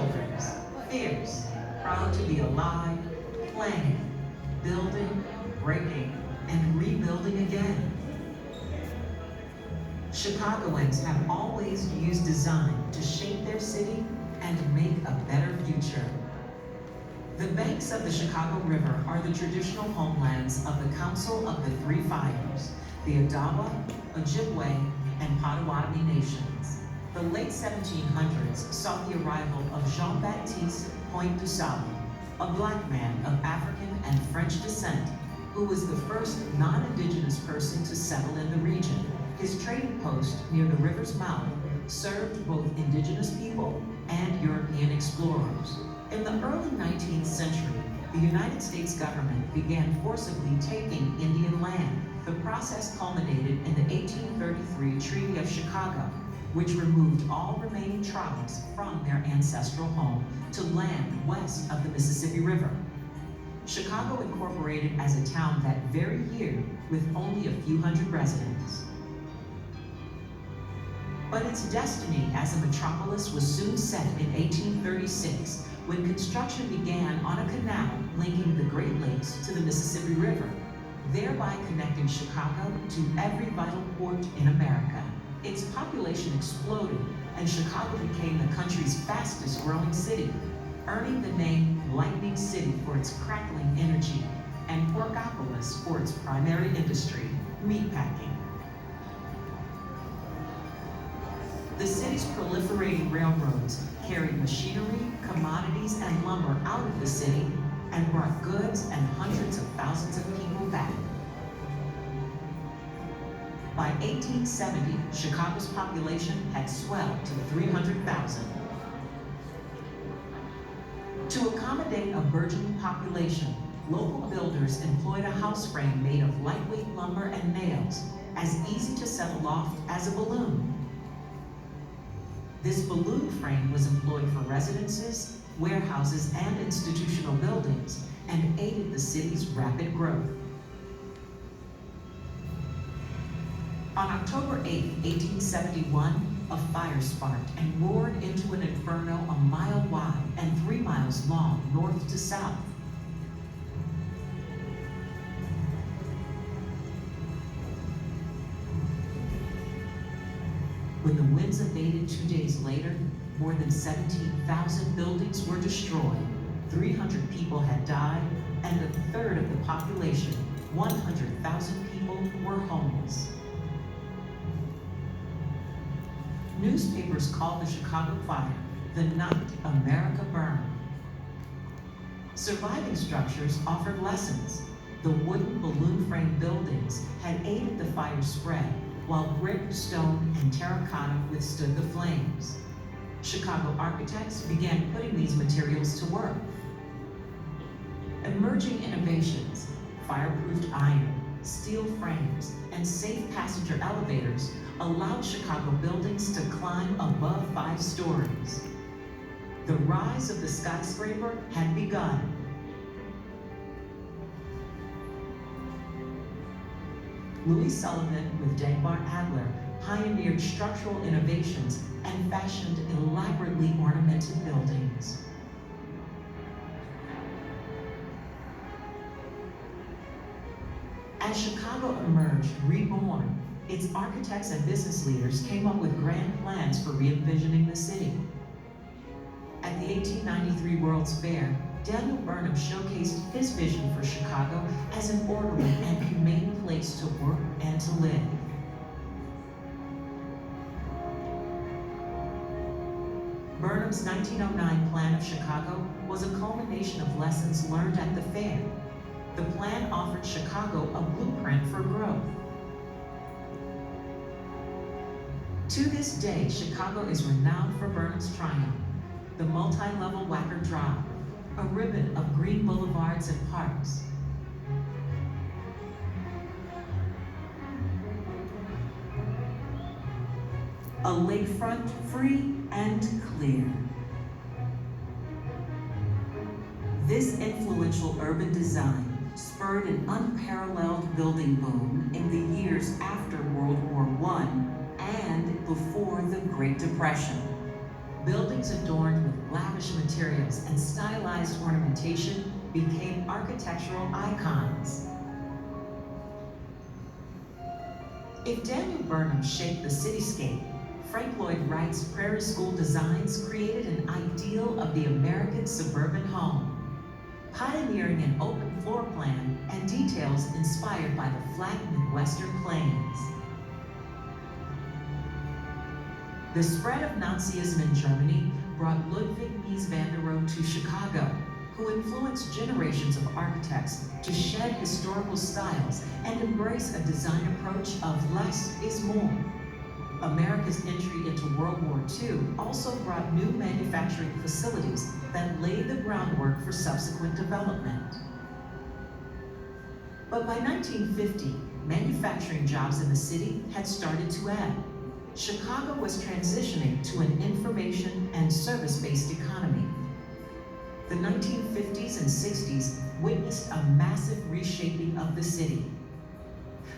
shoulders, fierce, proud to be alive, planning, building, breaking, and rebuilding again. Chicagoans have always used design to shape their city and make a better future. The banks of the Chicago River are the traditional homelands of the Council of the Three Fires, the Odawa, Ojibwe, and Potawatomi nations. The late 1700s saw the arrival of Jean-Baptiste Pointe du Sable, a black man of African and French descent who was the first non-indigenous person to settle in the region. His trading post near the river's mouth served both indigenous people and European explorers. In the early 19th century, the United States government began forcibly taking Indian land. The process culminated in the 1833 Treaty of Chicago, which removed all remaining tribes from their ancestral home to land west of the Mississippi River. Chicago incorporated as a town that very year with only a few hundred residents. But its destiny as a metropolis was soon set in 1836 when construction began on a canal linking the Great Lakes to the Mississippi River, thereby connecting Chicago to every vital port in America. Its population exploded, and Chicago became the country's fastest growing city, earning the name Lightning City for its crackling energy and Porkopolis for its primary industry, meatpacking. The city's proliferating railroads carried machinery, commodities, and lumber out of the city and brought goods and hundreds of thousands of people back. By 1870, Chicago's population had swelled to 300,000. To accommodate a burgeoning population, local builders employed a house frame made of lightweight lumber and nails, as easy to set aloft as a balloon. This balloon frame was employed for residences, warehouses, and institutional buildings, and aided the city's rapid growth. On October 8, 1871, a fire sparked and roared into an inferno a mile wide and 3 miles long north to south. When the winds abated 2 days later, more than 17,000 buildings were destroyed, 300 people had died, and a third of the population, 100,000 people, were homeless. Newspapers called the Chicago fire the night America burned. Surviving structures offered lessons. The wooden balloon frame buildings had aided the fire's spread, while brick, stone, and terracotta withstood the flames. Chicago architects began putting these materials to work. Emerging innovations, fireproofed iron, steel frames, and safe passenger elevators allowed Chicago buildings to climb above 5 stories. The rise of the skyscraper had begun. Louis Sullivan with Dagmar Adler pioneered structural innovations and fashioned elaborately ornamented buildings. As Chicago emerged reborn, its architects and business leaders came up with grand plans for re-envisioning the city. At the 1893 World's Fair, Daniel Burnham showcased his vision for Chicago as an orderly and humane place to work and to live. Burnham's 1909 plan of Chicago was a culmination of lessons learned at the fair. The plan offered Chicago a blueprint for growth. To this day, Chicago is renowned for Burnham's triumph, the multi-level Wacker Drive, a ribbon of green boulevards and parks. A lakefront free and clear. This influential urban design spurred an unparalleled building boom in the years after World War I and before the Great Depression. Buildings adorned with lavish stylized ornamentation became architectural icons. If Daniel Burnham shaped the cityscape, Frank Lloyd Wright's Prairie School designs created an ideal of the American suburban home, pioneering an open floor plan and details inspired by the flat Midwestern plains. The spread of Nazism in Germany brought Ludwig Mies van der Rohe to Chicago, who influenced generations of architects to shed historical styles and embrace a design approach of less is more. America's entry into World War II also brought new manufacturing facilities that laid the groundwork for subsequent development. But by 1950, manufacturing jobs in the city had started to ebb. Chicago was transitioning to an information and service-based economy. The 1950s and 60s witnessed a massive reshaping of the city.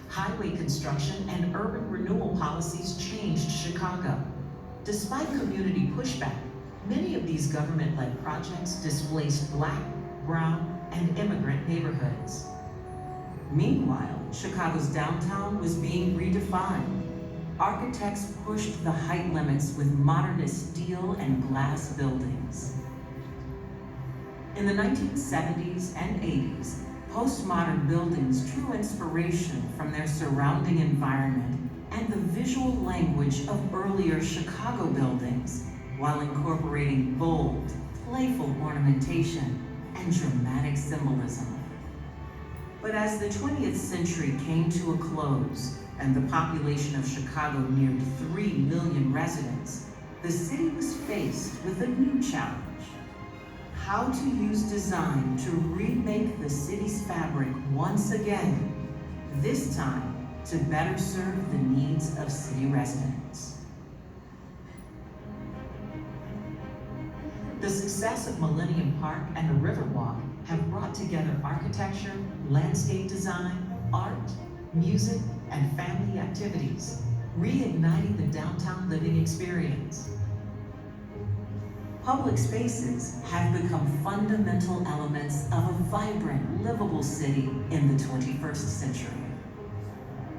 Highway construction and urban renewal policies changed Chicago. Despite community pushback, many of these government-led projects displaced Black, brown, and immigrant neighborhoods. Meanwhile, Chicago's downtown was being redefined. Architects pushed the height limits with modernist steel and glass buildings. In the 1970s and 80s, postmodern buildings drew inspiration from their surrounding environment and the visual language of earlier Chicago buildings, while incorporating bold, playful ornamentation and dramatic symbolism. But as the 20th century came to a close and the population of Chicago neared 3 million residents, the city was faced with a new challenge: how to use design to remake the city's fabric once again, this time to better serve the needs of city residents. The success of Millennium Park and the Riverwalk have brought together architecture, landscape design, art, music, and family activities, reigniting the downtown living experience. Public spaces have become fundamental elements of a vibrant, livable city in the 21st century.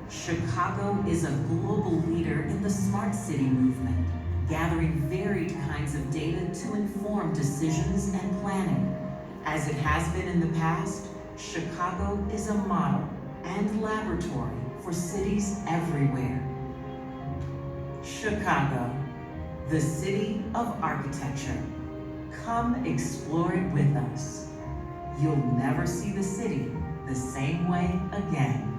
Chicago is a global leader in the smart city movement, gathering varied kinds of data to inform decisions and planning. As it has been in the past, Chicago is a model and laboratory for cities everywhere. Chicago, the city of architecture. Come explore it with us. You'll never see the city the same way again.